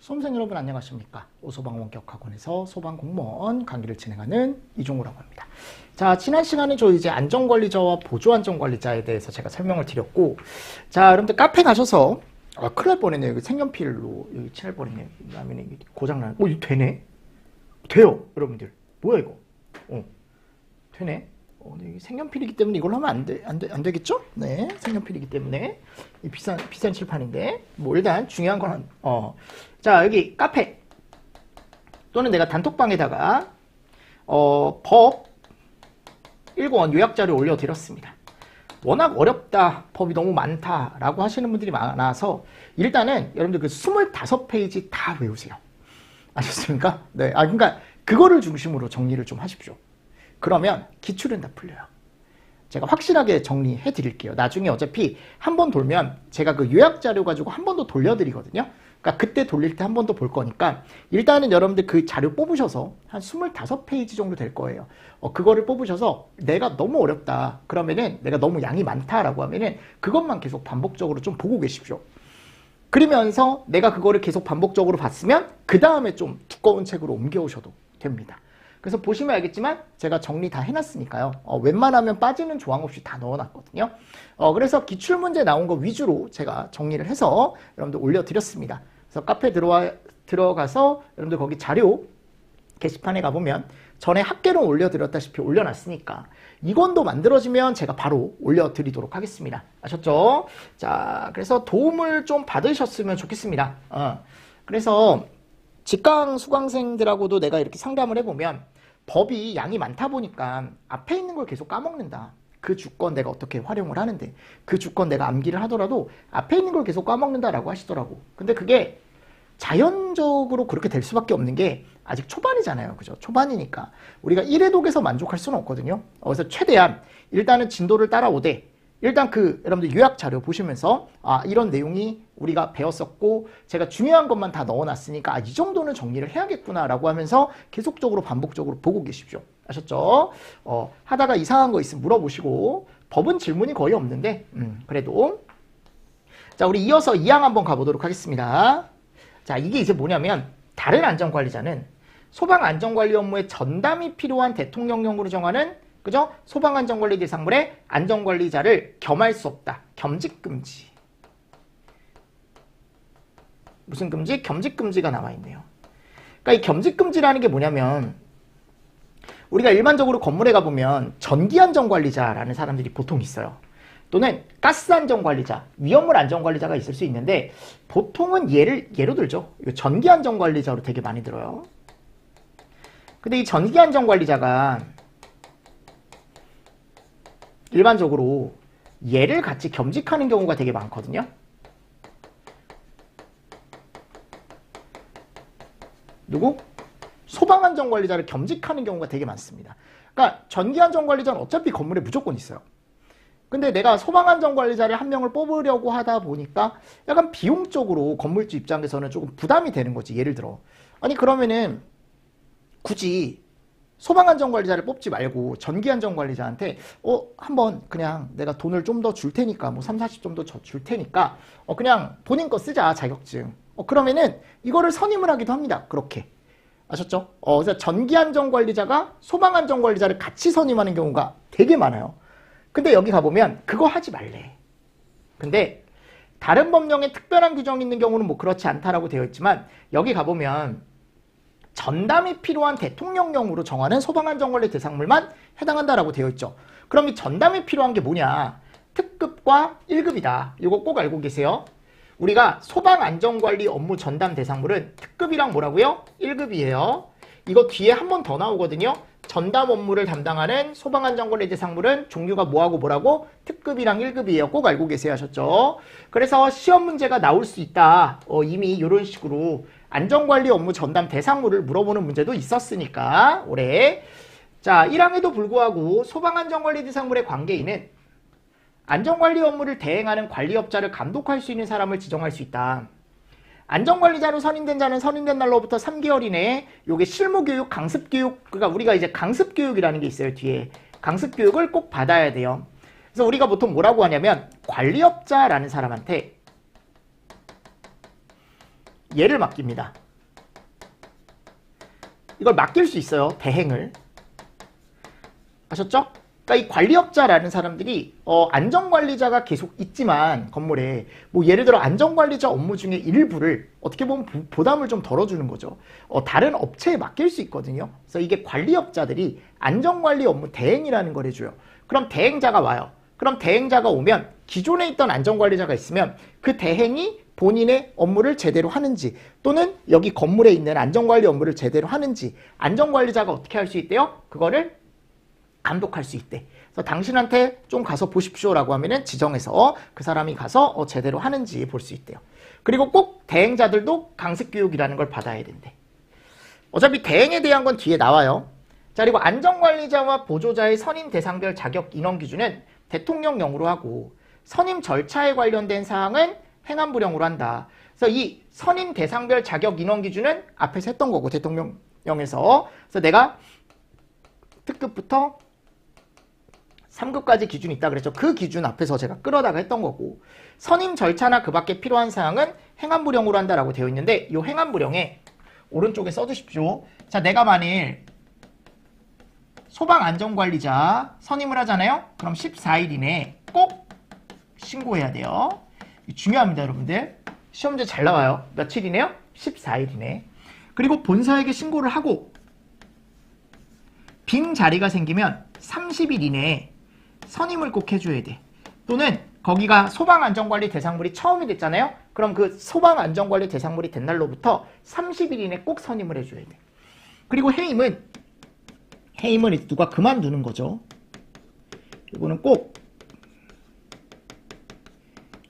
수험생 여러분 안녕하십니까? 오소방원격학원에서 소방공무원 강의를 진행하는 이종우라고 합니다. 자, 지난 시간에 저 이제 안전관리자와 보조안전관리자에 대해서 제가 설명을 드렸고, 자, 여러분들 카페 가셔서 큰일 날 뻔했네요. 여기 색연필로 여기 칠할 뻔했네요. 라면에 고장나는. 이거 되네? 돼요, 여러분들. 뭐야 이거? 되네. 네, 색연필이기 때문에 이걸로 하면 안 되겠죠? 네, 색연필이기 때문에 이 비싼 칠판인데 뭐 일단 중요한 건 자, 여기 카페 또는 내가 단톡방에다가 법 1권 요약자료 올려드렸습니다. 워낙 어렵다, 법이 너무 많다 라고 하시는 분들이 많아서 일단은 여러분들 그 25페이지 다 외우세요. 아셨습니까? 네, 그러니까 그거를 중심으로 정리를 좀 하십시오. 그러면 기출은 다 풀려요. 제가 확실하게 정리해 드릴게요. 나중에 어차피 한 번 돌면 제가 그 요약 자료 가지고 한 번 더 돌려드리거든요. 그러니까 그때 돌릴 때 한 번 더 볼 거니까 일단은 여러분들 그 자료 뽑으셔서 한 25페이지 정도 될 거예요. 그거를 뽑으셔서 내가 너무 어렵다 그러면은 내가 너무 양이 많다라고 하면은 그것만 계속 반복적으로 좀 보고 계십시오. 그러면서 내가 그거를 계속 반복적으로 봤으면 그 다음에 좀 두꺼운 책으로 옮겨오셔도 됩니다. 그래서 보시면 알겠지만 제가 정리 다 해놨으니까요. 웬만하면 빠지는 조항 없이 다 넣어놨거든요. 그래서 기출문제 나온 거 위주로 제가 정리를 해서 여러분들 올려드렸습니다. 그래서 카페 들어가서 여러분들 거기 자료 게시판에 가보면 전에 학계론 올려드렸다시피 올려놨으니까 이건도 만들어지면 제가 바로 올려드리도록 하겠습니다. 아셨죠? 자, 그래서 도움을 좀 받으셨으면 좋겠습니다. 그래서 직강 수강생들하고도 내가 이렇게 상담을 해보면 법이 양이 많다 보니까 앞에 있는 걸 계속 까먹는다. 그 주권 내가 어떻게 활용을 하는데 그 주권 내가 암기를 하더라도 앞에 있는 걸 계속 까먹는다라고 하시더라고. 근데 그게 자연적으로 그렇게 될 수밖에 없는 게 아직 초반이잖아요. 그죠? 초반이니까 우리가 1회 독에서 만족할 수는 없거든요. 그래서 최대한 일단은 진도를 따라오되 일단 여러분들 요약 자료 보시면서 이런 내용이 우리가 배웠었고 제가 중요한 것만 다 넣어놨으니까 이 정도는 정리를 해야겠구나 라고 하면서 계속적으로 반복적으로 보고 계십시오. 아셨죠? 하다가 이상한 거 있으면 물어보시고 법은 질문이 거의 없는데 그래도 자, 우리 이어서 2항 한번 가보도록 하겠습니다. 자, 이게 이제 뭐냐면 다른 안전관리자는 소방안전관리 업무에 전담이 필요한 대통령령으로 정하는 그죠? 소방안전관리 대상물의 안전관리자를 겸할 수 없다. 겸직금지. 무슨 금지? 겸직금지가 나와 있네요. 그러니까 이 겸직금지라는 게 뭐냐면 우리가 일반적으로 건물에 가보면 전기안전관리자라는 사람들이 보통 있어요. 또는 가스안전관리자, 위험물 안전관리자가 있을 수 있는데 보통은 예로 들죠. 이거 전기안전관리자로 되게 많이 들어요. 근데 이 전기안전관리자가 일반적으로 얘를 같이 겸직하는 경우가 되게 많거든요. 누구? 소방안전관리자를 겸직하는 경우가 되게 많습니다. 그러니까 전기안전관리자는 어차피 건물에 무조건 있어요. 근데 내가 소방안전관리자를 한 명을 뽑으려고 하다 보니까 약간 비용적으로 건물주 입장에서는 조금 부담이 되는 거지. 예를 들어. 아니 그러면은 굳이 소방안전관리자를 뽑지 말고 전기안전관리자한테 한번 그냥 내가 돈을 좀 더 줄 테니까 뭐 30, 40 좀 더 줄 테니까 그냥 본인 거 쓰자 자격증. 그러면은 이거를 선임을 하기도 합니다. 그렇게. 아셨죠? 그래서 전기안전관리자가 소방안전관리자를 같이 선임하는 경우가 되게 많아요. 근데 여기 가보면 그거 하지 말래. 근데 다른 법령에 특별한 규정이 있는 경우는 뭐 그렇지 않다라고 되어 있지만 여기 가보면 전담이 필요한 대통령령으로 정하는 소방안전관리 대상물만 해당한다라고 되어 있죠. 그럼 이 전담이 필요한 게 뭐냐? 특급과 1급이다. 이거 꼭 알고 계세요. 우리가 소방안전관리 업무 전담 대상물은 특급이랑 뭐라고요? 1급이에요. 이거 뒤에 한 번 더 나오거든요. 전담 업무를 담당하는 소방안전관리 대상물은 종류가 뭐하고 뭐라고? 특급이랑 1급이에요. 꼭 알고 계세요. 하셨죠? 그래서 시험 문제가 나올 수 있다. 이미 이런 식으로 안전관리 업무 전담 대상물을 물어보는 문제도 있었으니까 올해. 자, 1항에도 불구하고 소방안전관리 대상물의 관계인은 안전관리 업무를 대행하는 관리업자를 감독할 수 있는 사람을 지정할 수 있다. 안전관리자로 선임된 자는 선임된 날로부터 3개월 이내에 요게 실무교육, 강습교육, 그러니까 우리가 이제 강습교육이라는 게 있어요. 뒤에 강습교육을 꼭 받아야 돼요. 그래서 우리가 보통 뭐라고 하냐면 관리업자라는 사람한테 얘를 맡깁니다. 이걸 맡길 수 있어요. 대행을. 아셨죠? 그러니까 이 관리업자라는 사람들이 안전관리자가 계속 있지만 건물에 뭐 예를 들어 안전관리자 업무 중에 일부를 어떻게 보면 부담을 좀 덜어주는 거죠. 다른 업체에 맡길 수 있거든요. 그래서 이게 관리업자들이 안전관리 업무 대행이라는 걸 해줘요. 그럼 대행자가 와요. 그럼 대행자가 오면 기존에 있던 안전관리자가 있으면 그 대행이 본인의 업무를 제대로 하는지 또는 여기 건물에 있는 안전관리 업무를 제대로 하는지 안전관리자가 어떻게 할 수 있대요? 그거를 감독할 수 있대. 그래서 당신한테 좀 가서 보십시오라고 하면은 지정해서 그 사람이 가서 제대로 하는지 볼 수 있대요. 그리고 꼭 대행자들도 강습 교육이라는 걸 받아야 된대. 어차피 대행에 대한 건 뒤에 나와요. 자, 그리고 안전관리자와 보조자의 선임 대상별 자격 인원 기준은 대통령령으로 하고 선임 절차에 관련된 사항은 행안부령으로 한다. 그래서 이 선임 대상별 자격 인원 기준은 앞에서 했던 거고 대통령령에서. 그래서 내가 특급부터 3급까지 기준이 있다 그랬죠. 그 기준 앞에서 제가 끌어다가 했던 거고 선임 절차나 그 밖에 필요한 사항은 행안부령으로 한다라고 되어 있는데 이 행안부령에 오른쪽에 써두십시오. 자, 내가 만일 소방안전관리자 선임을 하잖아요. 그럼 14일 이내에 꼭 신고해야 돼요. 중요합니다, 여러분들. 시험제 잘 나와요. 며칠이네요? 14일 이내. 그리고 본사에게 신고를 하고 빈 자리가 생기면 30일 이내에 선임을 꼭 해줘야 돼. 또는 거기가 소방안전관리 대상물이 처음이 됐잖아요. 그럼 그 소방안전관리 대상물이 된 날로부터 30일 이내에 꼭 선임을 해줘야 돼. 그리고 해임은 누가 그만두는 거죠. 이거는 꼭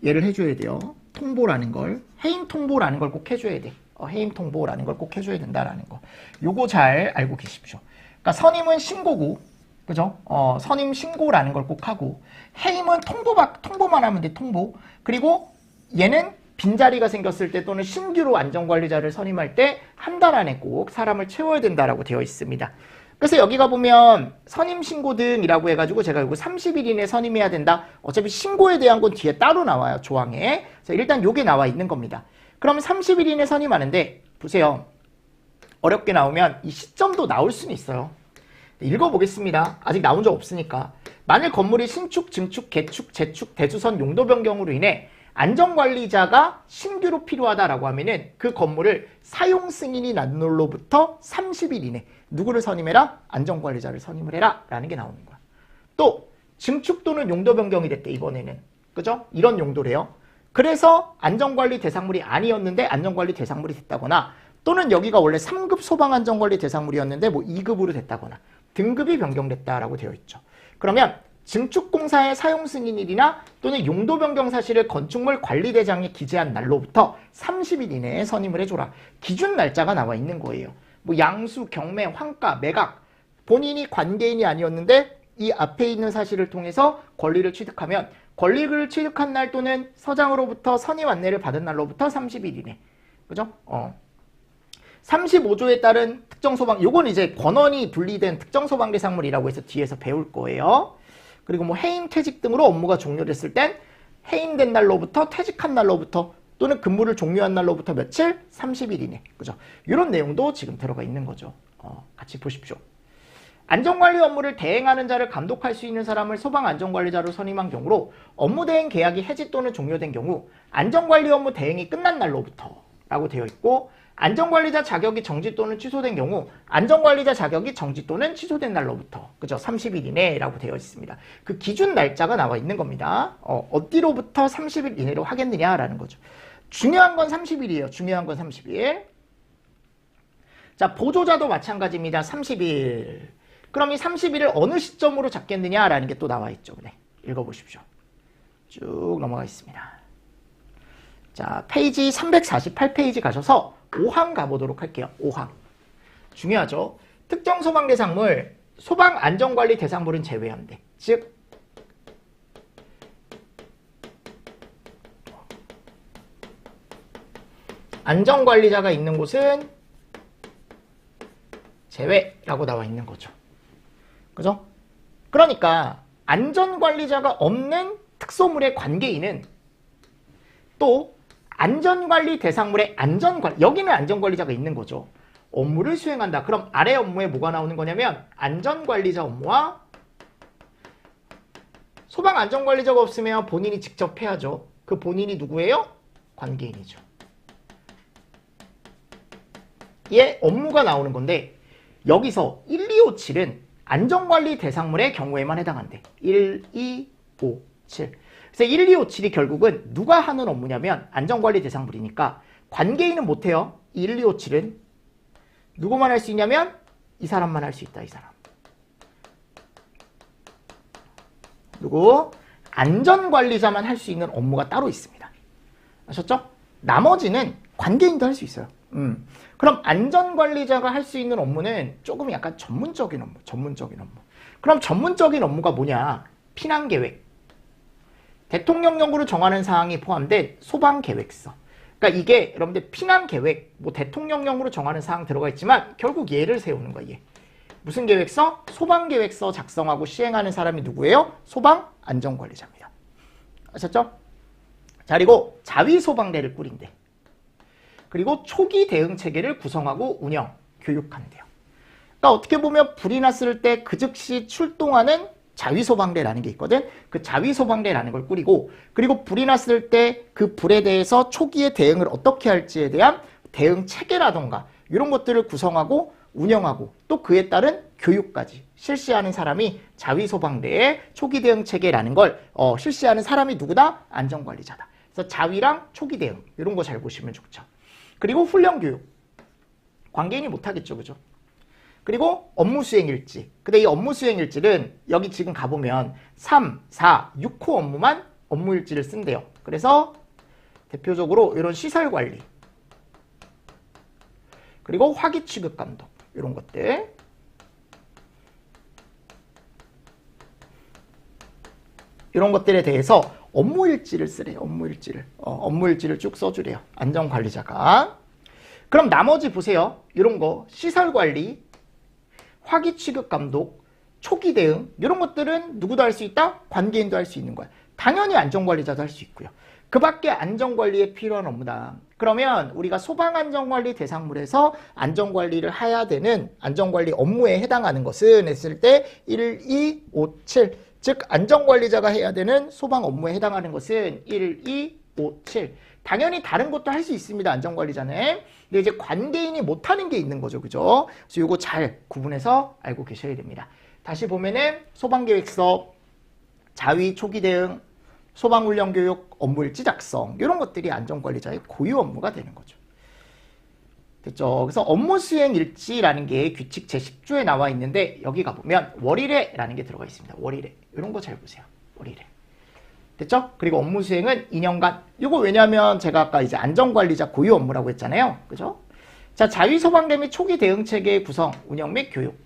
얘를 해줘야 돼요. 통보라는 걸. 해임 통보라는 걸 꼭 해줘야 돼. 해임 통보라는 걸 꼭 해줘야 된다라는 거. 요거 잘 알고 계십시오. 그러니까 선임은 신고고, 그죠? 선임 신고라는 걸 꼭 하고, 해임은 통보만 하면 돼, 통보. 그리고 얘는 빈자리가 생겼을 때 또는 신규로 안전관리자를 선임할 때 한 달 안에 꼭 사람을 채워야 된다라고 되어 있습니다. 그래서 여기가 보면 선임 신고 등이라고 해가지고 제가 이거 30일 이내 선임해야 된다. 어차피 신고에 대한 건 뒤에 따로 나와요, 조항에. 그래서 일단 요게 나와 있는 겁니다. 그러면 30일 이내 선임하는데 보세요. 어렵게 나오면 이 시점도 나올 수는 있어요. 읽어보겠습니다. 아직 나온 적 없으니까. 만일 건물이 신축, 증축, 개축, 재축, 대주선 용도 변경으로 인해 안전관리자가 신규로 필요하다라고 하면은 그 건물을 사용 승인이 난 날로부터 30일 이내 누구를 선임해라? 안전관리자를 선임을 해라 라는 게 나오는 거야. 또 증축 또는 용도 변경이 됐대, 이번에는. 그죠? 이런 용도래요. 그래서 안전관리 대상물이 아니었는데 안전관리 대상물이 됐다거나 또는 여기가 원래 3급 소방안전관리 대상물이었는데 뭐 2급으로 됐다거나 등급이 변경됐다라고 되어 있죠. 그러면 증축공사의 사용 승인일이나 또는 용도 변경 사실을 건축물 관리대장에 기재한 날로부터 30일 이내에 선임을 해줘라. 기준 날짜가 나와 있는 거예요. 뭐 양수, 경매, 환가, 매각 본인이 관계인이 아니었는데 이 앞에 있는 사실을 통해서 권리를 취득하면 권리를 취득한 날 또는 서장으로부터 선임 안내를 받은 날로부터 30일 이내. 그죠? 35조에 따른 특정 소방, 요건 이제 권한이 분리된 특정 소방 대상물이라고 해서 뒤에서 배울 거예요. 그리고 뭐 해임, 퇴직 등으로 업무가 종료됐을 땐 해임된 날로부터 퇴직한 날로부터 또는 근무를 종료한 날로부터 며칠? 30일 이내. 그죠? 이런 내용도 지금 들어가 있는 거죠. 같이 보십시오. 안전관리 업무를 대행하는 자를 감독할 수 있는 사람을 소방안전관리자로 선임한 경우로 업무 대행 계약이 해지 또는 종료된 경우 안전관리 업무 대행이 끝난 날로부터 라고 되어 있고 안전관리자 자격이 정지 또는 취소된 경우 안전관리자 자격이 정지 또는 취소된 날로부터 그죠? 30일 이내라고 되어 있습니다. 그 기준 날짜가 나와 있는 겁니다. 어디로부터 30일 이내로 하겠느냐라는 거죠. 중요한 건 30일이에요. 중요한 건 30일. 자, 보조자도 마찬가지입니다. 30일. 그럼 이 30일을 어느 시점으로 잡겠느냐라는 게 또 나와 있죠. 네, 읽어보십시오. 쭉 넘어가 있습니다. 자, 페이지 348페이지 가셔서 5항 가보도록 할게요. 5항. 중요하죠. 특정 소방 대상물, 소방 안전관리 대상물은 제외한대. 즉, 안전관리자가 있는 곳은 제외라고 나와 있는 거죠. 그죠? 그러니까 안전관리자가 없는 특소물의 관계인은 또 안전관리 대상물의 안전관리, 여기는 안전관리자가 있는 거죠. 업무를 수행한다. 그럼 아래 업무에 뭐가 나오는 거냐면 안전관리자 업무와 소방안전관리자가 없으면 본인이 직접 해야죠. 그 본인이 누구예요? 관계인이죠. 얘 업무가 나오는 건데 여기서 1257은 안전관리 대상물의 경우에만 해당한대. 1257. 그래서 1257이 결국은 누가 하는 업무냐면 안전관리 대상물이니까 관계인은 못해요. 1257은 누구만 할 수 있냐면 이 사람만 할 수 있다. 이 사람. 누구? 안전관리자만 할 수 있는 업무가 따로 있습니다. 아셨죠? 나머지는 관계인도 할 수 있어요. 그럼 안전관리자가 할 수 있는 업무는 조금 약간 전문적인 업무. 그럼 전문적인 업무가 뭐냐? 피난계획. 대통령령으로 정하는 사항이 포함된 소방계획서. 그러니까 이게 여러분들 피난계획, 뭐 대통령령으로 정하는 사항 들어가 있지만 결국 얘를 세우는 거예요. 얘. 무슨 계획서? 소방계획서 작성하고 시행하는 사람이 누구예요? 소방안전관리자입니다. 아셨죠? 자, 그리고 자위소방대를 꾸린대. 그리고 초기 대응 체계를 구성하고 운영, 교육한대요. 그러니까 어떻게 보면 불이 났을 때 그 즉시 출동하는 자위소방대라는 게 있거든. 그 자위소방대라는 걸 꾸리고, 그리고 불이 났을 때 그 불에 대해서 초기에 대응을 어떻게 할지에 대한 대응 체계라던가 이런 것들을 구성하고 운영하고 또 그에 따른 교육까지 실시하는 사람이 자위소방대의 초기 대응 체계라는 걸 실시하는 사람이 누구다? 안전관리자다. 그래서 자위랑 초기 대응 이런 거 잘 보시면 좋죠. 그리고 훈련 교육. 관계인이 못하겠죠. 그죠? 그리고 업무 수행 일지. 근데 이 업무 수행 일지는 여기 지금 가보면 3, 4, 6호 업무만 업무 일지를 쓴대요. 그래서 대표적으로 이런 시설 관리. 그리고 화기 취급 감독. 이런 것들. 이런 것들에 대해서 업무 일지를 쓰래요. 업무 일지를. 업무 일지를 쭉 써주래요. 안전관리자가. 그럼 나머지 보세요. 이런 거 시설관리, 화기 취급 감독, 초기 대응 이런 것들은 누구도 할 수 있다? 관계인도 할 수 있는 거야. 당연히 안전관리자도 할 수 있고요. 그 밖에 안전관리에 필요한 업무다. 그러면 우리가 소방안전관리 대상물에서 안전관리를 해야 되는 안전관리 업무에 해당하는 것은 했을 때 1, 2, 5, 7. 즉 안전관리자가 해야 되는 소방 업무에 해당하는 것은 1, 2, 5, 7. 당연히 다른 것도 할 수 있습니다. 안전관리자는. 근데 이제 관계인이 못하는 게 있는 거죠. 그죠? 그래서 이거 잘 구분해서 알고 계셔야 됩니다. 다시 보면은 소방계획서, 자위 초기 대응, 소방훈련교육, 업무일지 작성 이런 것들이 안전관리자의 고유 업무가 되는 거죠. 됐죠? 그래서 업무 수행 일지라는 게 규칙 제10조에 나와 있는데 여기 가보면 월일회라는 게 들어가 있습니다. 월일회. 이런 거 잘 보세요. 월일회. 됐죠? 그리고 업무 수행은 2년간. 이거 왜냐면 제가 아까 이제 안전관리자 고유 업무라고 했잖아요. 그죠? 자, 자위소방대 및 초기 대응 체계의 구성, 운영 및 교육.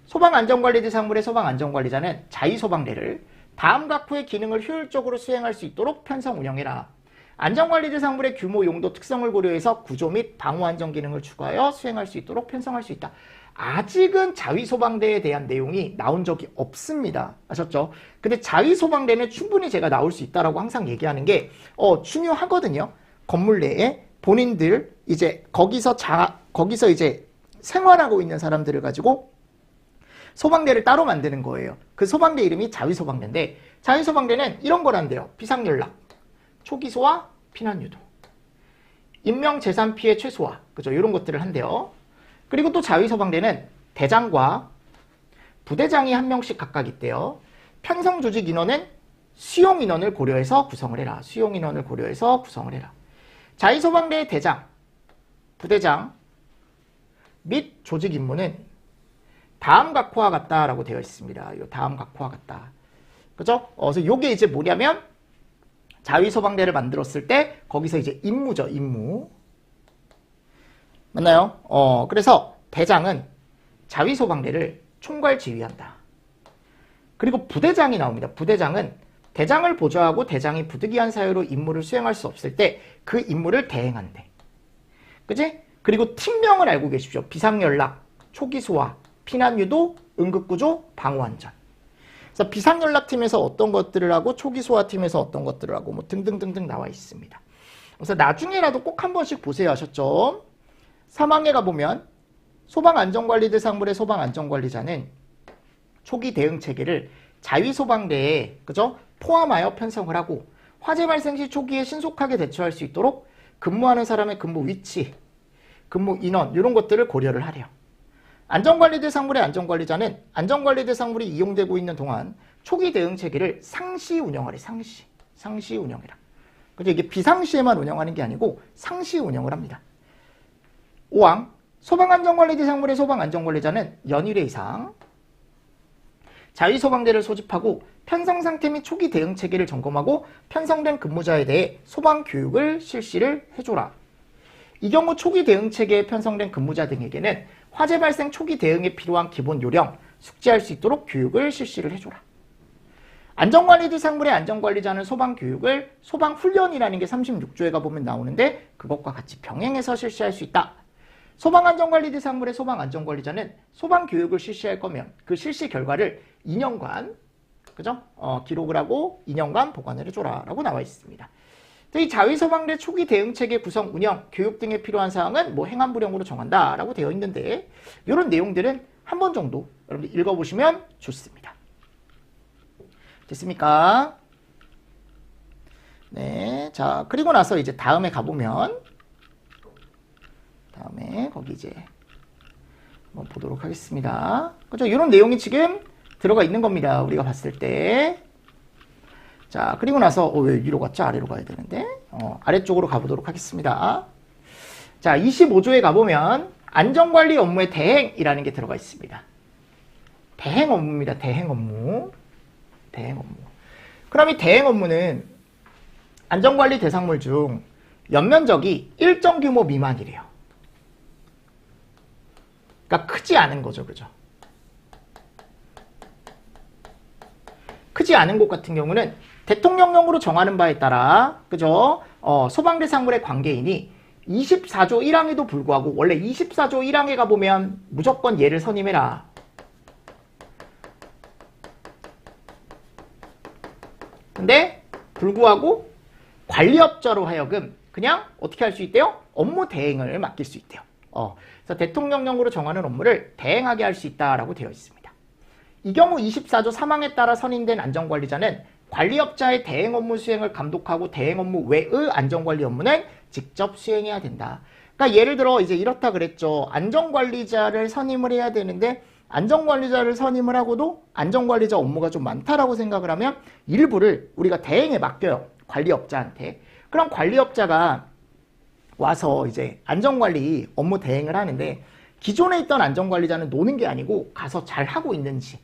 소방안전관리 대상물의 소방안전관리자는 자위소방대를 다음 각호의 기능을 효율적으로 수행할 수 있도록 편성 운영해라. 안전관리 대상물의 규모, 용도, 특성을 고려해서 구조 및 방호안전 기능을 추가하여 수행할 수 있도록 편성할 수 있다. 아직은 자위소방대에 대한 내용이 나온 적이 없습니다. 아셨죠? 근데 자위소방대는 충분히 제가 나올 수 있다라고 항상 얘기하는 게 중요하거든요. 건물 내에 본인들 이제 거기서 이제 생활하고 있는 사람들을 가지고 소방대를 따로 만드는 거예요. 그 소방대 이름이 자위소방대인데 자위소방대는 이런 걸 한대요. 비상연락, 초기소화, 피난유도, 인명재산 피해 최소화, 그죠? 이런 것들을 한대요. 그리고 또 자위소방대는 대장과 부대장이 한 명씩 각각 있대요. 편성 조직 인원은 수용 인원을 고려해서 구성을 해라. 수용 인원을 고려해서 구성을 해라. 자위소방대의 대장, 부대장 및 조직 임무는 다음 각호와 같다라고 되어 있습니다. 요 다음 각호와 같다. 그죠? 그래서 요게 이제 뭐냐면 자위소방대를 만들었을 때 거기서 이제 임무죠. 임무. 맞나요? 그래서 대장은 자위소방대를 총괄 지휘한다. 그리고 부대장이 나옵니다. 부대장은 대장을 보좌하고 대장이 부득이한 사유로 임무를 수행할 수 없을 때 그 임무를 대행한대. 그치? 그리고 팀명을 알고 계십시오. 비상연락, 초기소화, 피난유도, 응급구조, 방호안전. 그래서 비상연락팀에서 어떤 것들을 하고 초기소화팀에서 어떤 것들을 하고 뭐 등등등등 나와 있습니다. 그래서 나중에라도 꼭 한 번씩 보세요. 하셨죠? 3항에 가보면 소방안전관리대상물의 소방안전관리자는 초기 대응 체계를 자위소방대에 그죠? 포함하여 편성을 하고 화재 발생 시 초기에 신속하게 대처할 수 있도록 근무하는 사람의 근무 위치, 근무 인원 이런 것들을 고려를 하래요. 안전관리 대상물의 안전관리자는 안전관리 대상물이 이용되고 있는 동안 초기 대응 체계를 상시 운영하래. 상시 운영해라. 그죠? 이게 비상시에만 운영하는 게 아니고 상시 운영을 합니다. 5항 소방안전관리 대상물의 소방안전관리자는 연일회 이상 자위소방대를 소집하고 편성 상태 및 초기 대응 체계를 점검하고 편성된 근무자에 대해 소방교육을 실시를 해줘라. 이 경우 초기 대응 체계에 편성된 근무자 등에게는 화재 발생 초기 대응에 필요한 기본 요령, 숙지할 수 있도록 교육을 실시를 해줘라. 안전관리 대상물의 안전관리자는 소방교육을 소방훈련이라는 게 36조에 가보면 나오는데 그것과 같이 병행해서 실시할 수 있다. 소방안전관리 대상물의 소방안전관리자는 소방교육을 실시할 거면 그 실시 결과를 2년간 그죠? 기록을 하고 2년간 보관을 해줘라 라고 나와 있습니다. 이 자위소방대 초기 대응체계 구성, 운영, 교육 등에 필요한 사항은 뭐 행안부령으로 정한다 라고 되어 있는데 이런 내용들은 한 번 정도 여러분들 읽어보시면 좋습니다. 됐습니까? 네, 자 그리고 나서 이제 다음에 가보면 다음에 거기 이제 한번 보도록 하겠습니다. 그죠? 이런 내용이 지금 들어가 있는 겁니다. 우리가 봤을 때. 자, 그리고 나서 왜 위로 갔죠? 아래로 가야 되는데. 아래쪽으로 가보도록 하겠습니다. 자, 25조에 가보면 안전관리 업무의 대행이라는 게 들어가 있습니다. 대행 업무입니다. 대행 업무. 대행 업무. 그럼 이 대행 업무는 안전관리 대상물 중 연면적이 일정 규모 미만이래요. 그러니까 크지 않은 거죠. 그죠? 크지 않은 곳 같은 경우는 대통령령으로 정하는 바에 따라 그죠? 소방대상물의 관계인이 24조 1항에도 불구하고 원래 24조 1항에 가보면 무조건 얘를 선임해라. 근데 불구하고 관리업자로 하여금 그냥 어떻게 할 수 있대요? 업무 대행을 맡길 수 있대요. 그래서 대통령령으로 정하는 업무를 대행하게 할 수 있다라고 되어 있습니다. 이 경우 24조 3항에 따라 선임된 안전관리자는 관리업자의 대행 업무 수행을 감독하고 대행 업무 외의 안전관리 업무는 직접 수행해야 된다. 그러니까 예를 들어 이제 이렇다 그랬죠. 안전관리자를 선임을 해야 되는데 안전관리자를 선임을 하고도 안전관리자 업무가 좀 많다라고 생각을 하면 일부를 우리가 대행에 맡겨요. 관리업자한테. 그럼 관리업자가 와서 이제 안전관리 업무 대행을 하는데 기존에 있던 안전관리자는 노는 게 아니고 가서 잘 하고 있는지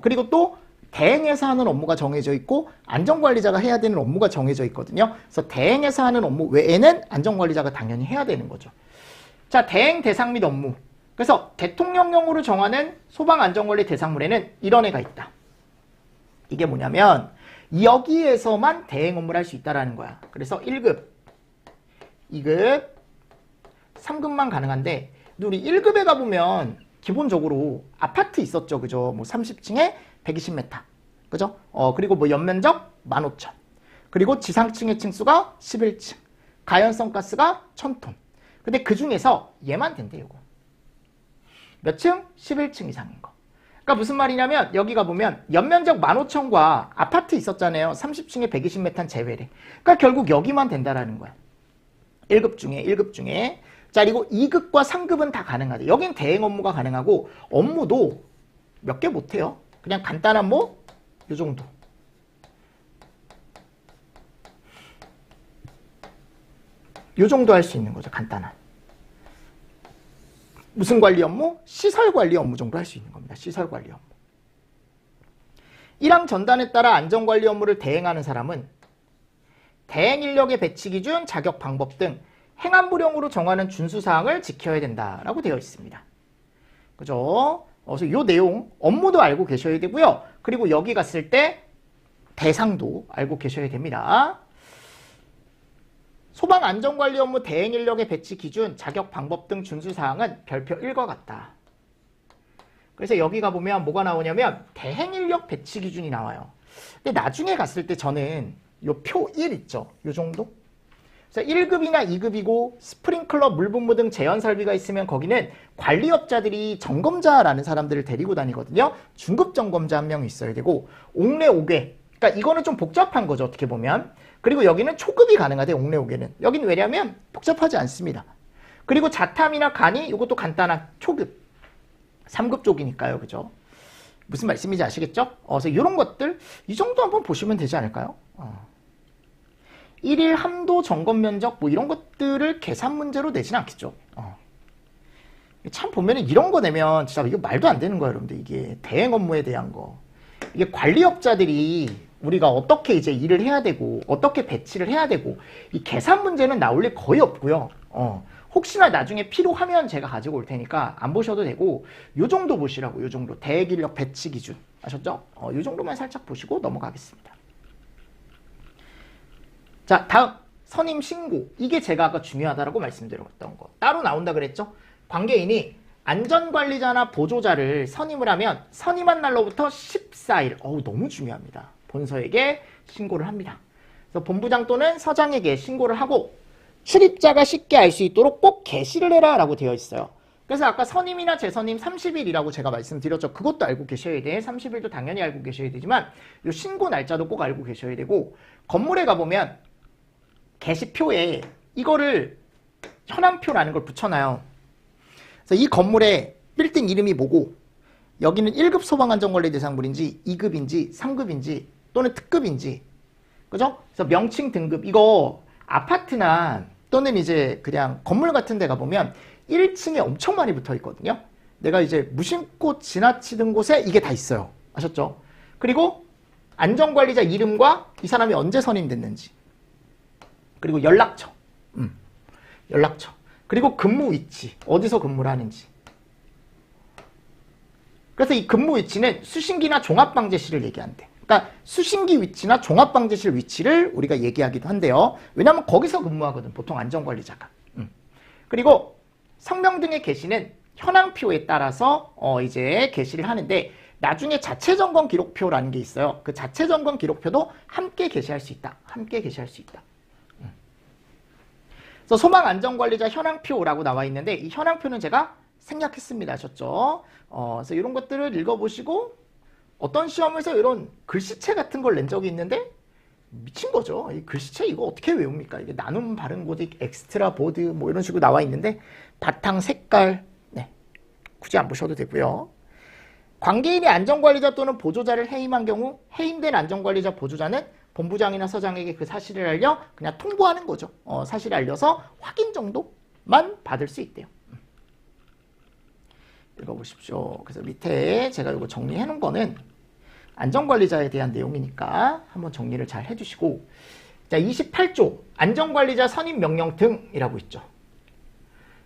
그리고 또 대행해서 하는 업무가 정해져 있고 안전관리자가 해야 되는 업무가 정해져 있거든요. 그래서 대행해서 하는 업무 외에는 안전관리자가 당연히 해야 되는 거죠. 자, 대행 대상 및 업무. 그래서 대통령령으로 정하는 소방안전관리 대상물에는 이런 애가 있다. 이게 뭐냐면 여기에서만 대행 업무를 할 수 있다라는 거야. 그래서 1급, 2급, 3급만 가능한데 우리 1급에 가보면 기본적으로 아파트 있었죠. 그죠? 뭐 30층에 120m. 그죠? 그리고 뭐 연면적 15,000. 그리고 지상층의 층수가 11층. 가연성 가스가 1000톤. 근데 그 중에서 얘만 된대, 요거. 몇 층? 11층 이상인 거. 그러니까 무슨 말이냐면 여기 가보면 연면적 15,000과 아파트 있었잖아요. 30층에 120m는 제외래. 그러니까 결국 여기만 된다라는 거야. 1급 중에. 자, 그리고 2급과 3급은 다 가능하대. 여긴 대행 업무가 가능하고 업무도 몇 개 못해요. 그냥 간단한 뭐 요 정도. 요 정도 할 수 있는 거죠. 간단한. 무슨 관리 업무? 시설 관리 업무 정도 할 수 있는 겁니다. 시설 관리 업무. 1항 전단에 따라 안전관리 업무를 대행하는 사람은 대행 인력의 배치 기준, 자격 방법 등 행안부령으로 정하는 준수사항을 지켜야 된다라고 되어 있습니다. 그죠? 그래서 이 내용 업무도 알고 계셔야 되고요. 그리고 여기 갔을 때 대상도 알고 계셔야 됩니다. 소방안전관리 업무 대행 인력의 배치 기준, 자격 방법 등 준수사항은 별표 1과 같다. 그래서 여기 가보면 뭐가 나오냐면 대행 인력 배치 기준이 나와요. 근데 나중에 갔을 때 저는 요 표 1 있죠? 요 정도? 그래서 1급이나 2급이고 스프링클러, 물분무 등 제한 설비가 있으면 거기는 관리업자들이 점검자라는 사람들을 데리고 다니거든요. 중급 점검자 한 명 있어야 되고 옥내 5개. 그러니까 이거는 좀 복잡한 거죠. 어떻게 보면. 그리고 여기는 초급이 가능하대. 옥내 5개는. 여긴 왜냐면 복잡하지 않습니다. 그리고 자탐이나 간이 이것도 간단한 초급. 3급 쪽이니까요. 그죠? 무슨 말씀인지 아시겠죠? 그래서 이런 것들 이 정도 한번 보시면 되지 않을까요? 1일 함도 점검 면적 뭐 이런 것들을 계산 문제로 내진 않겠죠. 참 보면은 이런 거 내면 진짜 이거 말도 안 되는 거예요, 여러분들. 이게 대행 업무에 대한 거. 이게 관리업자들이 우리가 어떻게 이제 일을 해야 되고 어떻게 배치를 해야 되고 이 계산 문제는 나올 일 거의 없고요. 혹시나 나중에 필요하면 제가 가지고 올 테니까 안 보셔도 되고 요 정도 보시라고. 요 정도 대액 인력 배치 기준 아셨죠? 요 정도만 살짝 보시고 넘어가겠습니다. 자, 다음 선임 신고. 이게 제가 아까 중요하다고 말씀드렸던 거. 따로 나온다 그랬죠? 관계인이 안전관리자나 보조자를 선임을 하면 선임한 날로부터 14일, 너무 중요합니다. 본서에게 신고를 합니다. 그래서 본부장 또는 서장에게 신고를 하고 출입자가 쉽게 알 수 있도록 꼭 게시를 해라 라고 되어 있어요. 그래서 아까 선임이나 재선임 30일이라고 제가 말씀드렸죠. 그것도 알고 계셔야 돼. 30일도 당연히 알고 계셔야 되지만 이 신고 날짜도 꼭 알고 계셔야 되고 건물에 가보면 게시표에 이거를 현황표라는 걸 붙여놔요. 그래서 이 건물의 빌딩 이름이 뭐고 여기는 1급 소방안전관리대상물인지 2급인지 3급인지 또는 특급인지 그죠? 그래서 명칭 등급 이거 아파트나 또는 이제 그냥 건물 같은 데 가보면 1층에 엄청 많이 붙어 있거든요. 내가 이제 무심코 지나치던 곳에 이게 다 있어요. 아셨죠? 그리고 안전관리자 이름과 이 사람이 언제 선임됐는지 그리고 연락처 연락처 그리고 근무 위치 어디서 근무를 하는지. 그래서 이 근무 위치는 수신기나 종합방제실을 얘기한대. 그러니까 수신기 위치나 종합방제실 위치를 우리가 얘기하기도 한데요. 왜냐하면 거기서 근무하거든 보통 안전관리자가. 그리고 성명 등의 게시는 현황표에 따라서 이제 게시를 하는데 나중에 자체점검 기록표라는 게 있어요. 그 자체점검 기록표도 함께 게시할 수 있다. 함께 게시할 수 있다. 그래서 소방안전관리자 현황표라고 나와 있는데 이 현황표는 제가 생략했습니다. 아셨죠? 그래서 이런 것들을 읽어보시고 어떤 시험에서 이런 글씨체 같은 걸 낸 적이 있는데 미친 거죠. 이 글씨체 이거 어떻게 외웁니까? 이게 나눔 바른 곳 엑스트라 보드 뭐 이런 식으로 나와 있는데 바탕 색깔 네 굳이 안 보셔도 되고요. 관계인이 안전관리자 또는 보조자를 해임한 경우 해임된 안전관리자 보조자는 본부장이나 서장에게 그 사실을 알려 그냥 통보하는 거죠. 사실을 알려서 확인 정도만 받을 수 있대요. 읽어보십시오. 그래서 밑에 제가 이거 정리해 놓은 거는 안전관리자에 대한 내용이니까 한번 정리를 잘 해주시고 자 28조 안전관리자 선임명령 등이라고 있죠.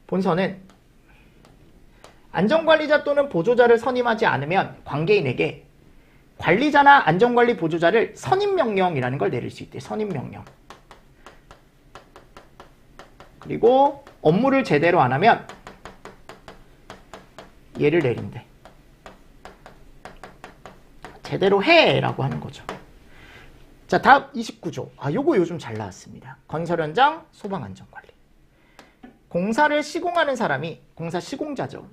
본서는 안전관리자 또는 보조자를 선임하지 않으면 관계인에게 관리자나 안전관리 보조자를 선임명령이라는 걸 내릴 수 있대. 선임명령. 그리고 업무를 제대로 안 하면 얘를 내린대. 제대로 해! 라고 하는 거죠. 자, 다음 29조. 요거 요즘 잘 나왔습니다. 건설 현장 소방안전관리. 공사를 시공하는 사람이 공사 시공자죠.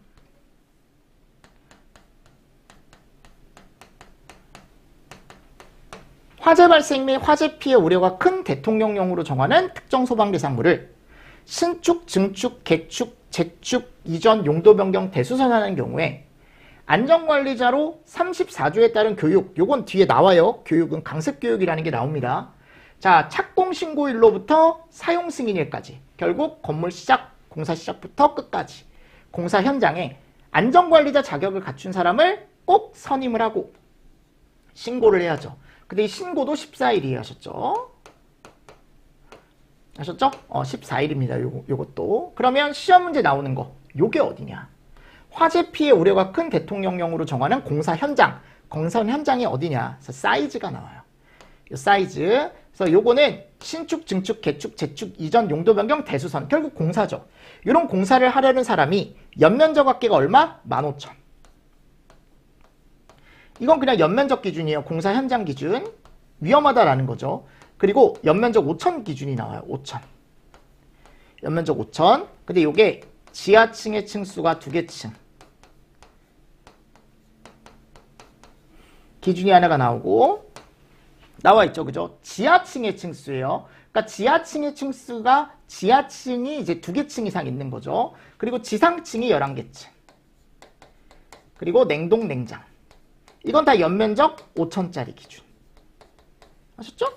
화재 발생 및 화재 피해 우려가 큰 대통령령으로 정하는 특정 소방 대상물을 신축, 증축, 개축, 재축, 이전, 용도 변경, 대수선하는 경우에 안전관리자로 34조에 따른 교육, 요건 뒤에 나와요. 교육은 강습교육이라는 게 나옵니다. 자, 착공신고일로부터 사용승인일까지 결국 건물 시작, 공사 시작부터 끝까지 공사 현장에 안전관리자 자격을 갖춘 사람을 꼭 선임을 하고 신고를 해야죠. 근데 이 신고도 14일이에요. 아셨죠? 아셨죠? 14일입니다. 요것도. 그러면 시험 문제 나오는 거. 요게 어디냐? 화재 피해 우려가 큰 대통령령으로 정하는 공사 현장. 공사 현장이 어디냐? 그래서 사이즈가 나와요. 요 사이즈. 그래서 요거는 신축, 증축, 개축, 재축, 이전, 용도 변경, 대수선. 결국 공사죠. 이런 공사를 하려는 사람이 연면적 합계가 얼마? 15,000. 이건 그냥 연면적 기준이에요. 공사 현장 기준. 위험하다라는 거죠. 그리고 연면적 5,000 기준이 나와요. 5,000. 연면적 5천. 근데 요게 지하층의 층수가 2개 층. 기준이 하나가 나오고 나와 있죠. 그죠? 지하층의 층수예요. 그러니까 지하층의 층수가 지하층이 이제 2개 층 이상 있는 거죠. 그리고 지상층이 11개 층. 그리고 냉동, 냉장. 이건 다 연면적 5천짜리 기준. 아셨죠?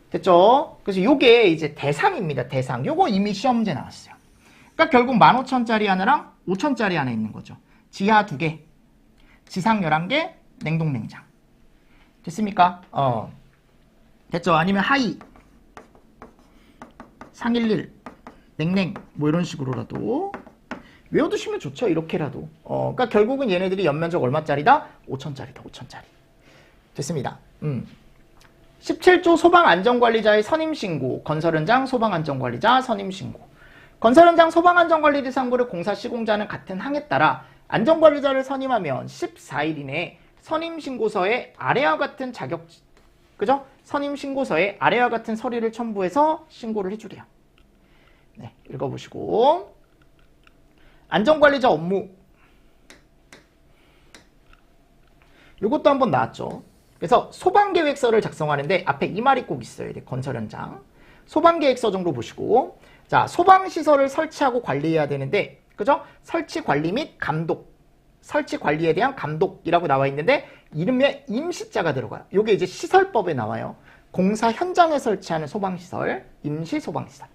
됐죠? 그래서 요게 이제 대상입니다. 대상. 요거 이미 시험 문제 나왔어요. 그러니까 결국 15,000짜리 하나랑 5,000짜리 하나 있는 거죠. 지하 2개, 지상 11개, 냉동, 냉장. 됐습니까? 됐죠? 아니면 하이, 상일일, 냉냉 뭐 이런 식으로라도 외워두시면 좋죠. 이렇게라도. 그러니까 결국은 얘네들이 연면적 얼마짜리다? 5천짜리다. 5천짜리. 됐습니다. 17조 소방안전관리자의 선임신고. 건설현장 소방안전관리자 선임신고. 건설현장 소방안전관리자 상부를 공사 시공자는 같은 항에 따라 안전관리자를 선임하면 14일 이내에 선임신고서에 아래와 같은 그죠? 선임신고서에 아래와 같은 서류를 첨부해서 신고를 해주래요. 네, 읽어보시고. 안전관리자 업무. 이것도 한번 나왔죠. 그래서 소방계획서를 작성하는데 앞에 이 말이 꼭 있어야 돼. 건설현장. 소방계획서 정도 보시고. 자, 소방시설을 설치하고 관리해야 되는데, 그죠? 설치 관리 및 감독. 설치 관리에 대한 감독이라고 나와 있는데, 이름에 임시자가 들어가요. 이게 이제 시설법에 나와요. 공사 현장에 설치하는 소방시설, 임시소방시설.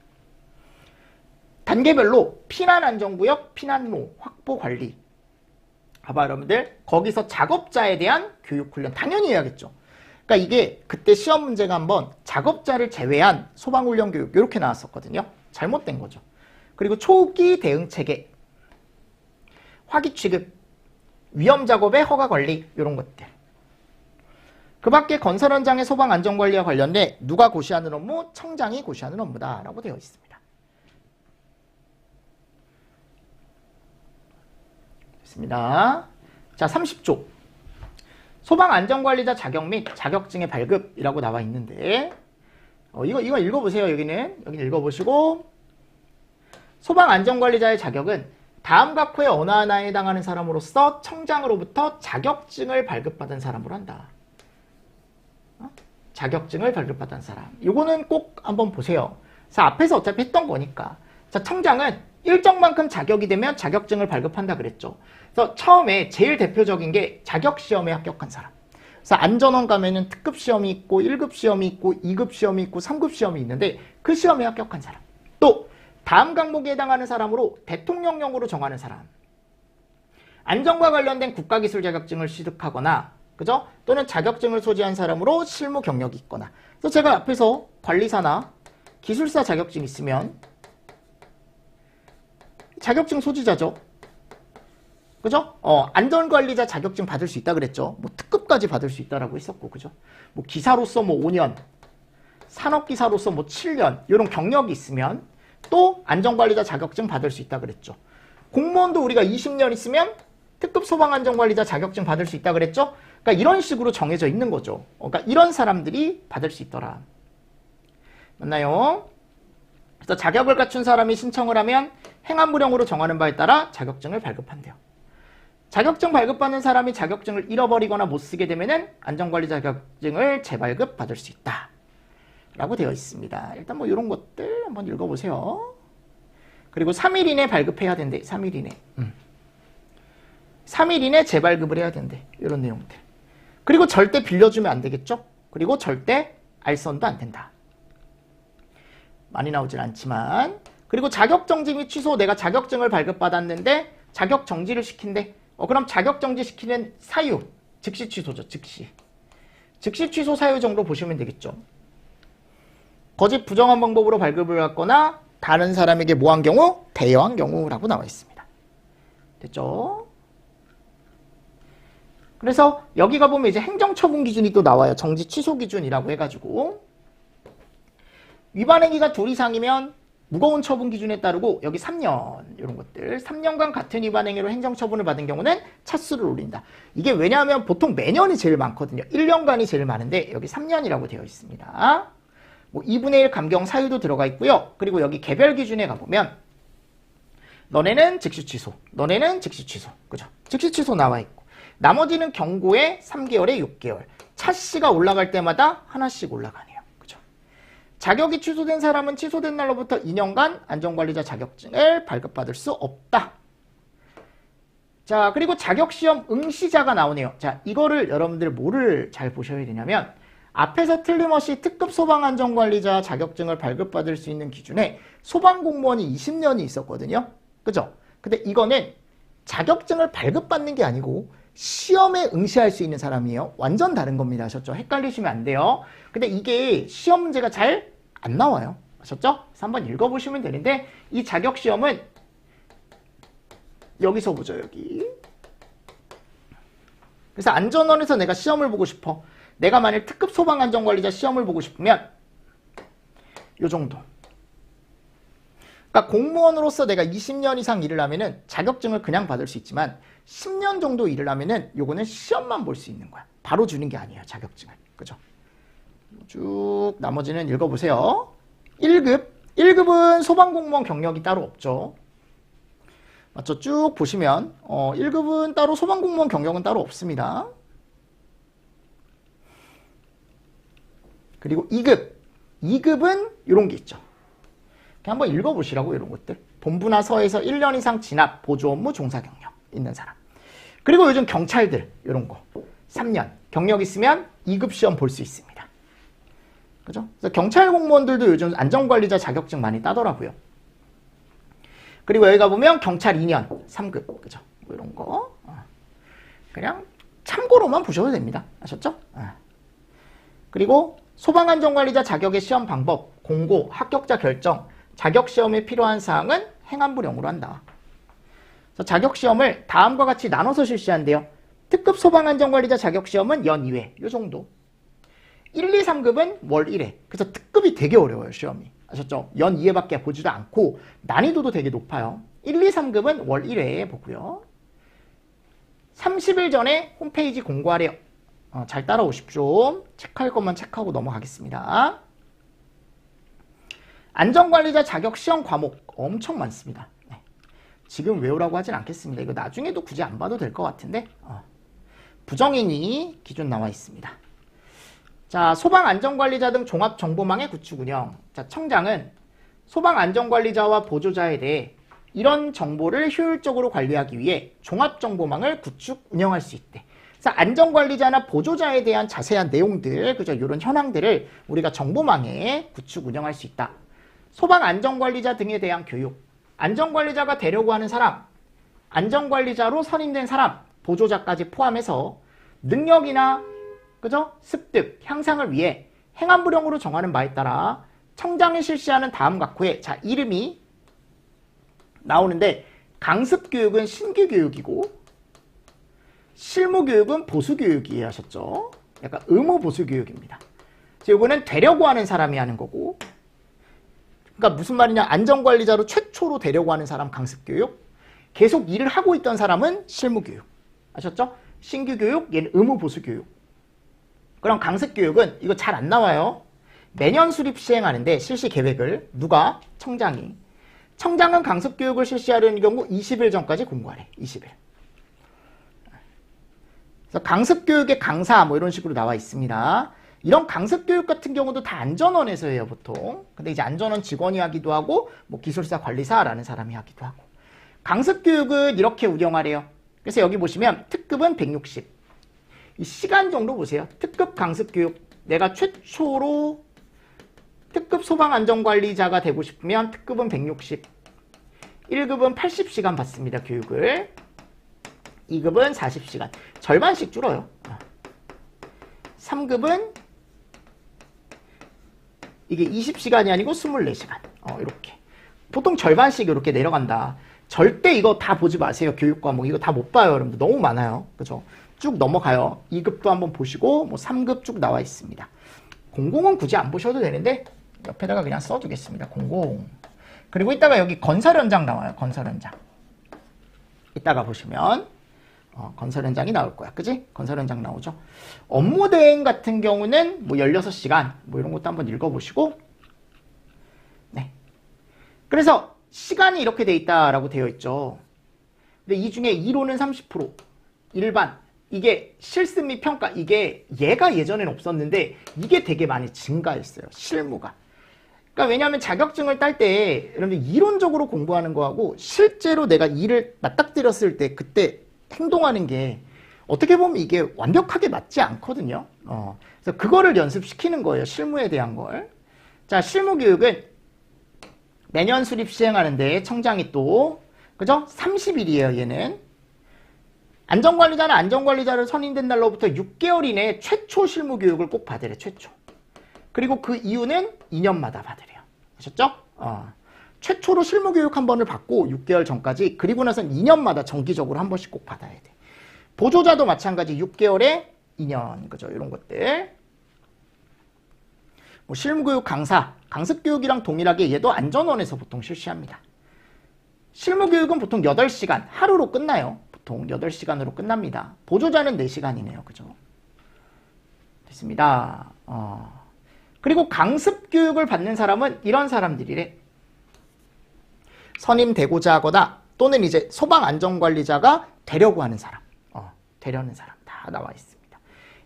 단계별로 피난안전구역, 피난로, 확보 관리. 봐봐 여러분들, 거기서 작업자에 대한 교육훈련 당연히 해야겠죠. 그러니까 이게 그때 시험 문제가 한번 작업자를 제외한 소방훈련 교육 이렇게 나왔었거든요. 잘못된 거죠. 그리고 초기 대응 체계, 화기 취급, 위험 작업의 허가 관리 이런 것들. 그 밖에 건설 현장의 소방 안전관리와 관련돼 누가 고시하는 업무? 청장이 고시하는 업무다라고 되어 있습니다. 됐습니다. 자, 30조. 소방안전관리자 자격 및 자격증의 발급이라고 나와 있는데 이거 읽어보세요. 여기는 읽어보시고, 소방안전관리자의 자격은 다음 각호의 어느 하나에 해당하는 사람으로서 청장으로부터 자격증을 발급받은 사람으로 한다. 자격증을 발급받은 사람. 이거는 꼭 한번 보세요. 자, 앞에서 어차피 했던 거니까. 자, 청장은 일정만큼 자격이 되면 자격증을 발급한다 그랬죠. 그래서 처음에 제일 대표적인 게 자격시험에 합격한 사람. 그래서 안전원 가면은 특급 시험이 있고 1급 시험이 있고 2급 시험이 있고 3급 시험이 있는데 그 시험에 합격한 사람. 또 다음 항목에 해당하는 사람으로 대통령령으로 정하는 사람. 안전과 관련된 국가기술 자격증을 취득하거나, 그죠? 또는 자격증을 소지한 사람으로 실무 경력이 있거나. 그래서 제가 앞에서 관리사나 기술사 자격증 있으면 자격증 소지자죠. 그죠? 안전관리자 자격증 받을 수 있다 그랬죠. 뭐 특급까지 받을 수 있다라고 했었고, 그죠? 뭐 기사로서 뭐 5년, 산업기사로서 뭐 7년 이런 경력이 있으면 또 안전관리자 자격증 받을 수 있다 그랬죠. 공무원도 우리가 20년 있으면 특급 소방안전관리자 자격증 받을 수 있다 그랬죠. 그러니까 이런 식으로 정해져 있는 거죠. 그러니까 이런 사람들이 받을 수 있더라. 맞나요? 그래서 자격을 갖춘 사람이 신청을 하면 행안부령으로 정하는 바에 따라 자격증을 발급한대요. 자격증 발급받는 사람이 자격증을 잃어버리거나 못 쓰게 되면은 안전관리 자격증을 재발급 받을 수 있다. 라고 되어 있습니다. 일단 뭐 이런 것들 한번 읽어보세요. 그리고 3일 이내 발급해야 된대. 3일 이내. 3일 이내 재발급을 해야 된대. 이런 내용들. 그리고 절대 빌려주면 안 되겠죠? 그리고 절대 알선도 안 된다. 많이 나오진 않지만. 그리고 자격정지 및 취소. 내가 자격증을 발급받았는데 자격정지를 시킨대. 그럼 자격정지 시키는 사유. 즉시 취소죠. 즉시. 즉시 취소 사유 정도 보시면 되겠죠. 거짓 부정한 방법으로 발급을 받거나 다른 사람에게 모한 경우, 대여한 경우라고 나와 있습니다. 됐죠? 그래서 여기 가보면 이제 행정처분 기준이 또 나와요. 정지 취소 기준이라고 해가지고. 위반 행위가 2 이상이면 무거운 처분 기준에 따르고 여기 3년 이런 것들. 3년간 같은 위반 행위로 행정처분을 받은 경우는 차수를 올린다. 이게 왜냐하면 보통 매년이 제일 많거든요. 1년간이 제일 많은데 여기 3년이라고 되어 있습니다. 뭐 2분의 1 감경 사유도 들어가 있고요. 그리고 여기 개별 기준에 가보면 너네는 즉시 취소, 너네는 즉시 취소, 그죠? 즉시 취소 나와 있고 나머지는 경고에 3개월에 6개월, 차씨가 올라갈 때마다 하나씩 올라가네요. 그죠? 자격이 취소된 사람은 취소된 날로부터 2년간 안전관리자 자격증을 발급받을 수 없다. 자, 그리고 자격시험 응시자가 나오네요. 자, 이거를 여러분들 뭐를 잘 보셔야 되냐면 앞에서 틀림없이 특급 소방안전관리자 자격증을 발급받을 수 있는 기준에 소방공무원이 20년이 있었거든요. 그죠? 근데 이거는 자격증을 발급받는 게 아니고 시험에 응시할 수 있는 사람이에요. 완전 다른 겁니다. 아셨죠? 헷갈리시면 안 돼요. 근데 이게 시험 문제가 잘 안 나와요. 아셨죠? 그래서 한번 읽어보시면 되는데 이 자격시험은 여기서 보죠. 여기. 그래서 안전원에서 내가 시험을 보고 싶어. 내가 만일 특급 소방안전관리자 시험을 보고 싶으면 요 정도. 그러니까 공무원으로서 내가 20년 이상 일을 하면은 자격증을 그냥 받을 수 있지만 10년 정도 일을 하면은 요거는 시험만 볼 수 있는 거야. 바로 주는 게 아니에요. 자격증을. 그죠? 쭉 나머지는 읽어보세요. 1급. 1급은 소방공무원 경력이 따로 없죠. 맞죠? 쭉 보시면 1급은 따로 소방공무원 경력은 따로 없습니다. 그리고 2급. 2급은 이런 게 있죠. 그냥 한번 읽어보시라고 이런 것들. 본부나 서에서 1년 이상 진압, 보조 업무 종사 경력 있는 사람. 그리고 요즘 경찰들 이런 거 3년 경력 있으면 2급 시험 볼 수 있습니다. 그죠? 그래서 경찰 공무원들도 요즘 안전관리자 자격증 많이 따더라고요. 그리고 여기 가보면 경찰 2년 3급 그죠? 뭐 이런 거 그냥 참고로만 보셔도 됩니다. 아셨죠? 그리고 소방안전관리자 자격의 시험 방법, 공고, 합격자 결정, 자격시험에 필요한 사항은 행안부령으로 한다. 그래서 자격시험을 다음과 같이 나눠서 실시한대요. 특급 소방안전관리자 자격시험은 연 2회 요 정도. 1, 2, 3급은 월 1회. 그래서 특급이 되게 어려워요. 시험이. 아셨죠? 연 2회밖에 보지도 않고 난이도도 되게 높아요. 1, 2, 3급은 월 1회에 보고요. 30일 전에 홈페이지 공고하래요. 잘 따라오십시오. 체크할 것만 체크하고 넘어가겠습니다. 안전관리자 자격 시험 과목 엄청 많습니다. 네. 지금 외우라고 하진 않겠습니다. 이거 나중에도 굳이 안 봐도 될 것 같은데 부정인이 기준 나와 있습니다. 자, 소방안전관리자 등 종합정보망의 구축 운영. 자, 청장은 소방안전관리자와 보조자에 대해 이런 정보를 효율적으로 관리하기 위해 종합정보망을 구축 운영할 수 있대. 그래서 안전관리자나 보조자에 대한 자세한 내용들, 그죠? 이런 현황들을 우리가 정보망에 구축 운영할 수 있다. 소방안전관리자 등에 대한 교육. 안전관리자가 되려고 하는 사람, 안전관리자로 선임된 사람, 보조자까지 포함해서 능력이나 그죠? 습득, 향상을 위해 행안부령으로 정하는 바에 따라 청장이 실시하는 다음 각호에 자 이름이 나오는데 강습교육은 신규교육이고 실무교육은 보수교육이에요. 하셨죠? 약간 의무보수교육입니다. 이거는 되려고 하는 사람이 하는 거고 그러니까 무슨 말이냐 안전관리자로 최초로 되려고 하는 사람 강습교육 계속 일을 하고 있던 사람은 실무교육 아셨죠? 신규교육, 얘는 의무보수교육 그럼 강습교육은 이거 잘 안 나와요. 매년 수립 시행하는데 실시 계획을 누가? 청장이. 청장은 강습교육을 실시하려는 경우 20일 전까지 공고하래. 20일. 그래서 강습교육의 강사 뭐 이런 식으로 나와 있습니다. 이런 강습교육 같은 경우도 다 안전원에서 해요. 보통. 근데 이제 안전원 직원이 하기도 하고 뭐 기술사 관리사라는 사람이 하기도 하고. 강습교육은 이렇게 운영하래요. 그래서 여기 보시면 특급은 160. 이 시간 정도 보세요. 특급 강습교육. 내가 최초로 특급 소방안전관리자가 되고 싶으면 특급은 160. 1급은 80시간 받습니다. 교육을. 2급은 40시간. 절반씩 줄어요. 3급은 이게 20시간이 아니고 24시간. 이렇게. 보통 절반씩 이렇게 내려간다. 절대 이거 다 보지 마세요. 교육 과목. 이거 다 못 봐요. 여러분들. 너무 많아요. 그죠? 쭉 넘어가요. 2급도 한번 보시고 뭐 3급 쭉 나와 있습니다. 공공은 굳이 안 보셔도 되는데 옆에다가 그냥 써두겠습니다. 공공. 그리고 이따가 여기 건설 현장 나와요. 건설 현장. 이따가 보시면 건설 현장이 나올 거야. 그지? 건설 현장 나오죠. 업무 대행 같은 경우는 뭐 16시간 뭐 이런 것도 한번 읽어보시고. 네. 그래서 시간이 이렇게 돼 있다라고 되어 있죠. 근데 이 중에 이론은 30%, 일반, 이게 실습 및 평가, 이게 얘가 예전에는 없었는데 이게 되게 많이 증가했어요. 실무가. 그러니까 왜냐하면 자격증을 딸 때 여러분들 이론적으로 공부하는 거하고 실제로 내가 일을 맞닥뜨렸을 때 그때 행동하는 게 어떻게 보면 이게 완벽하게 맞지 않거든요. 그래서 그거를 연습시키는 거예요. 실무에 대한 걸. 자, 실무 교육은 매년 수립 시행하는데 청장이 또 그죠? 30일이에요, 얘는. 안전관리자는 안전관리자를 선임된 날로부터 6개월 이내에 최초 실무 교육을 꼭 받으래, 최초. 그리고 그 이유는 2년마다 받으래요. 아셨죠? 최초로 실무 교육 한 번을 받고 6개월 전까지, 그리고 나선 2년마다 정기적으로 한 번씩 꼭 받아야 돼. 보조자도 마찬가지 6개월에 2년, 그죠? 이런 것들. 뭐 실무교육 강사, 강습교육이랑 동일하게 얘도 안전원에서 보통 실시합니다. 실무교육은 보통 8시간, 하루로 끝나요. 보통 8시간으로 끝납니다. 보조자는 4시간이네요. 그죠? 됐습니다. 그리고 강습교육을 받는 사람은 이런 사람들이래. 선임되고자 하거나 또는 이제 소방안전관리자가 되려고 하는 사람. 되려는 사람 다 나와 있습니다.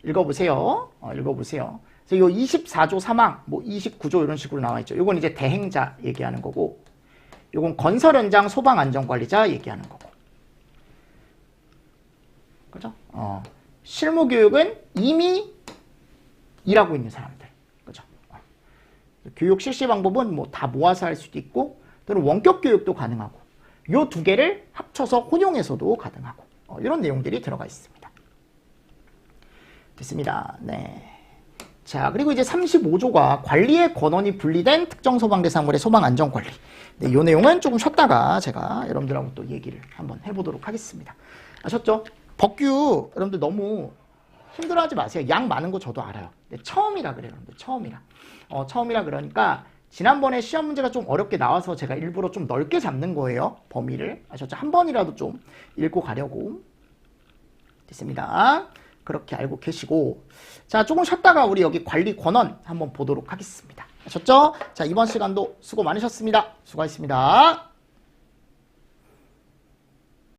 읽어보세요. 읽어보세요. 그래서 요 24조 3항, 뭐 29조 이런 식으로 나와 있죠. 요건 이제 대행자 얘기하는 거고, 요건 건설 현장 소방안전관리자 얘기하는 거고. 그죠? 실무 교육은 이미 일하고 있는 사람들. 그죠? 교육 실시 방법은 뭐 다 모아서 할 수도 있고, 또는 원격 교육도 가능하고, 요 두 개를 합쳐서 혼용해서도 가능하고, 이런 내용들이 들어가 있습니다. 됐습니다. 네. 자, 그리고 이제 35조가 관리의 권한이 분리된 특정 소방 대상물의 소방 안전 관리. 네, 요 내용은 조금 쉬었다가 제가 여러분들하고 또 얘기를 한번 해보도록 하겠습니다. 아셨죠? 법규 여러분들 너무 힘들어하지 마세요. 양 많은 거 저도 알아요. 근데 처음이라 그래요, 여러분들. 처음이라. 처음이라 그러니까 지난번에 시험 문제가 좀 어렵게 나와서 제가 일부러 좀 넓게 잡는 거예요. 범위를. 아셨죠? 한 번이라도 좀 읽고 가려고. 됐습니다. 그렇게 알고 계시고. 자, 조금 쉬었다가 우리 여기 관리 권한 한번 보도록 하겠습니다. 아셨죠? 자, 이번 시간도 수고 많으셨습니다. 수고하셨습니다.